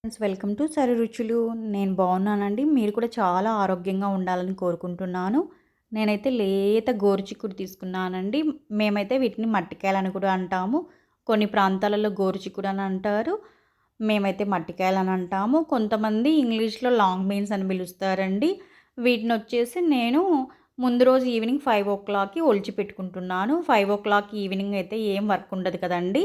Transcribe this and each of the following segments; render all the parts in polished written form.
Friends, welcome to సరి రుచులు. నేను బాగున్నానండి. మీరు కూడా చాలా ఆరోగ్యంగా ఉండాలని కోరుకుంటున్నాను. నేనైతే లేత గోరుచిక్కుడు తీసుకున్నానండి. మేమైతే వీటిని మట్టికాయలని కూడా అంటాము. కొన్ని ప్రాంతాలలో గోరుచిక్కుడు అని అంటారు. మేమైతే మట్టికాయలని అంటాము. కొంతమంది ఇంగ్లీష్లో లాంగ్ బీన్స్ అని పిలుస్తారండి. వీటిని వచ్చేసి నేను ముందు రోజు ఈవినింగ్ 5:00కి ఒలిచి పెట్టుకుంటున్నాను. 5:00 ఈవినింగ్ అయితే ఏం వర్క్ ఉండదు కదండి.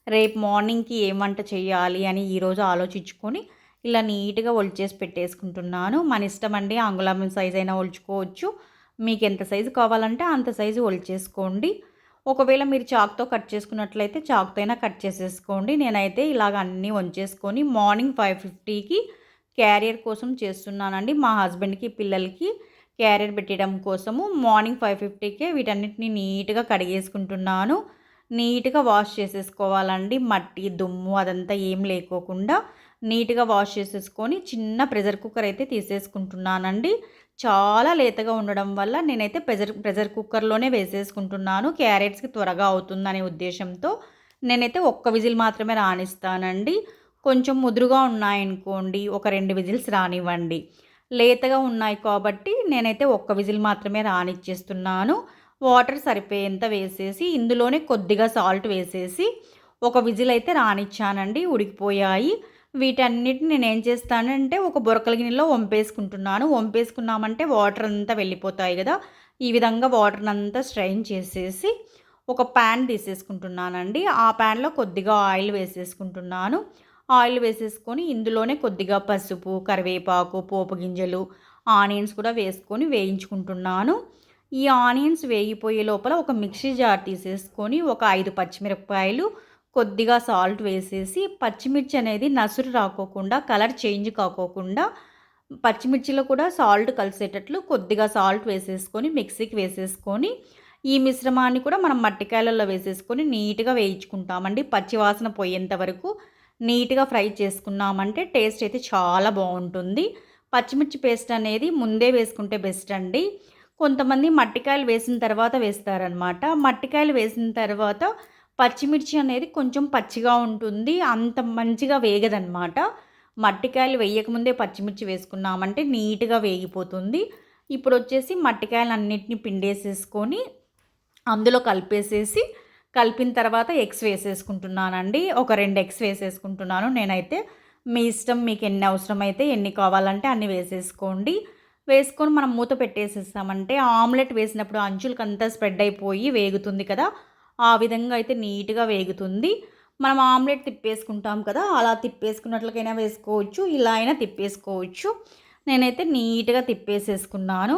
రేపు మార్నింగ్‌కి ఏం వంట చేయాలి అని ఈరోజు ఆలోచించుకొని ఇలా నీట్‌గా ఒలిచేసి పెట్టేసుకుంటున్నాను. మన ఇష్టమండి. అంగుళం సైజ్ అయినా ఒలుచుకోవచ్చు. మీకు ఎంత సైజు కావాలంటే అంత సైజు ఒలిచేసుకోండి. ఒకవేళ మీరు చాక్‌తో కట్ చేసుకున్నట్లయితే చాక్‌తో అయినా కట్ చేసేసుకోండి. నేనైతే ఇలాగ అన్నీ వంచేసుకొని మార్నింగ్ 5:50కి క్యారియర్ కోసం చేస్తున్నానండి. మా హస్బెండ్‌కి, పిల్లలకి క్యారియర్ పెట్టడం కోసము మార్నింగ్ 5:50కే వీటన్నిటిని నీట్‌గా కడిగేసుకుంటున్నాను. నీట్‌గా వాష్ చేసేసుకోవాలండి. మట్టి, దుమ్ము అదంతా ఏం లేకోకుండా నీట్‌గా వాష్ చేసేసుకొని చిన్న ప్రెషర్ కుక్కర్ అయితే తీసేసుకుంటున్నానండి. చాలా లేతగా ఉండడం వల్ల నేనైతే ప్రెషర్ కుక్కర్‌లోనే వేసేసుకుంటున్నాను. క్యారెట్స్‌కి త్వరగా అవుతుందనే ఉద్దేశంతో నేనైతే ఒక్క విజిల్ మాత్రమే రానిస్తానండి. కొంచెం ముదురుగా ఉన్నాయనుకోండి, ఒక 2 విజిల్స్ రానివ్వండి. లేతగా ఉన్నాయి కాబట్టి నేనైతే ఒక్క విజిల్ మాత్రమే రానిచ్చేస్తున్నాను. వాటర్ సరిపోయేంత వేసేసి ఇందులోనే కొద్దిగా సాల్ట్ వేసేసి ఒక విజిల్ అయితే రానిచ్చానండి. ఉడికిపోయాయి. వీటన్నిటిని నేనేం చేస్తానంటే ఒక బొరకల గిన్నెలో వంపేసుకుంటున్నాను. వంపేసుకున్నామంటే వాటర్ అంతా వెళ్ళిపోతాయి కదా! ఈ విధంగా వాటర్‌నంతా స్ట్రెయిన్ చేసేసి ఒక ప్యాన్ తీసేసుకుంటున్నానండి. ఆ ప్యాన్‌లో కొద్దిగా ఆయిల్ వేసేసుకుంటున్నాను. ఆయిల్ వేసేసుకొని ఇందులోనే కొద్దిగా పసుపు, కరివేపాకు, పోపు గింజలు, ఆనియన్స్ కూడా వేసుకొని వేయించుకుంటున్నాను. ఈ ఆనియన్స్ వేగిపోయే లోపల ఒక మిక్సీ జార్ తీసేసుకొని ఒక 5 పచ్చిమిరపకాయలు, కొద్దిగా సాల్ట్ వేసేసి పచ్చిమిర్చి అనేది నసురు రాకోకుండా, కలర్ చేంజ్ కాకోకుండా పచ్చిమిర్చిలో కూడా సాల్ట్ కలిసేటట్లు కొద్దిగా సాల్ట్ వేసేసుకొని మిక్సీకి వేసేసుకొని ఈ మిశ్రమాన్ని కూడా మనం మట్టికాయలలో వేసేసుకొని నీట్‌గా వేయించుకుంటామండి. పచ్చివాసన పోయేంత వరకు నీట్‌గా ఫ్రై చేసుకున్నామంటే టేస్ట్ అయితే చాలా బాగుంటుంది. పచ్చిమిర్చి పేస్ట్ అనేది ముందే వేసుకుంటే బెస్ట్ అండి. కొంతమంది మట్టికాయలు వేసిన తర్వాత వేస్తారనమాట. మట్టికాయలు వేసిన తర్వాత పచ్చిమిర్చి అనేది కొంచెం పచ్చిగా ఉంటుంది. అంత మంచిగా వేగదనమాట. మట్టికాయలు వేయకముందే పచ్చిమిర్చి వేసుకున్నామంటే నీట్‌గా వేగిపోతుంది. ఇప్పుడొచ్చేసి మట్టికాయలన్నిటిని పిండేసేసుకొని అందులో కలిపేసేసి కలిపిన తర్వాత ఎగ్స్ వేసేసుకుంటున్నానండి. ఒక 2 ఎగ్స్ వేసేసుకుంటున్నాను నేనైతే. మీ ఇష్టం, మీకు ఎన్ని అవసరమైతే ఎన్ని కావాలంటే అన్ని వేసేసుకోండి. వేసుకొని మనం మూత పెట్టేసేసామంటే ఆమ్లెట్ వేసినప్పుడు అంచులకంతా స్ప్రెడ్ అయిపోయి వేగుతుంది కదా! ఆ విధంగా అయితే నీట్‌గా వేగుతుంది. మనం ఆమ్లెట్ తిప్పేసుకుంటాం కదా! అలా తిప్పేసుకున్నట్లకైనా వేసుకోవచ్చు. ఇలా అయినా తిప్పేసుకోవచ్చు. నేనైతే నీట్‌గా తిప్పేసేసుకున్నాను.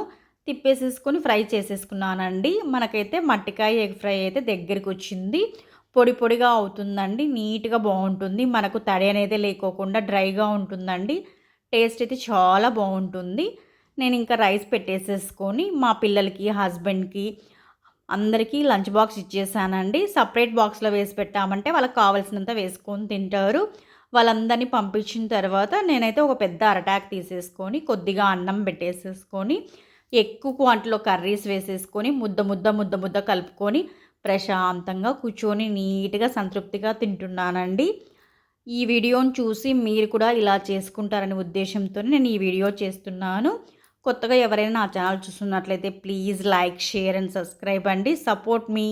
తిప్పేసేసుకొని ఫ్రై చేసేసుకున్నానండి. మనకైతే మట్టికాయ ఎగ్ ఫ్రై అయితే దగ్గరికొచ్చింది. పొడి పొడిగా అవుతుందండి. నీట్‌గా బావుంటుంది. మనకు తడి అనేది లేకోకుండా డ్రైగా ఉంటుందండి. టేస్ట్ అయితే చాలా బావుంటుంది. నేనింకా రైస్ పెట్టేసేసుకొని మా పిల్లలకి, హస్బెండ్‌కి అందరికీ లంచ్ బాక్స్ ఇచ్చేసానండి. సెపరేట్ బాక్స్‌లో వేసి పెట్టామంటే వాళ్ళకి కావాల్సినంత వేసుకొని తింటారు. వాళ్ళందరినీ పంపించిన తర్వాత నేనైతే ఒక పెద్ద అరటాక్ తీసేసుకొని కొద్దిగా అన్నం పెట్టేసేసుకొని ఎక్కువ క్వాంటిటీలో కర్రీస్ వేసేసుకొని ముద్ద కలుపుకొని ప్రశాంతంగా కూర్చొని నీట్‌గా సంతృప్తిగా తింటున్నానండి. ఈ వీడియోని చూసి మీరు కూడా ఇలా చేసుకుంటారనే ఉద్దేశంతోనే నేను ఈ వీడియో చేస్తున్నాను. కొత్తగా ఎవరైనా నా ఛానల్ చూస్తున్నట్లయితే please like, share and subscribe అండి. సపోర్ట్ మీ.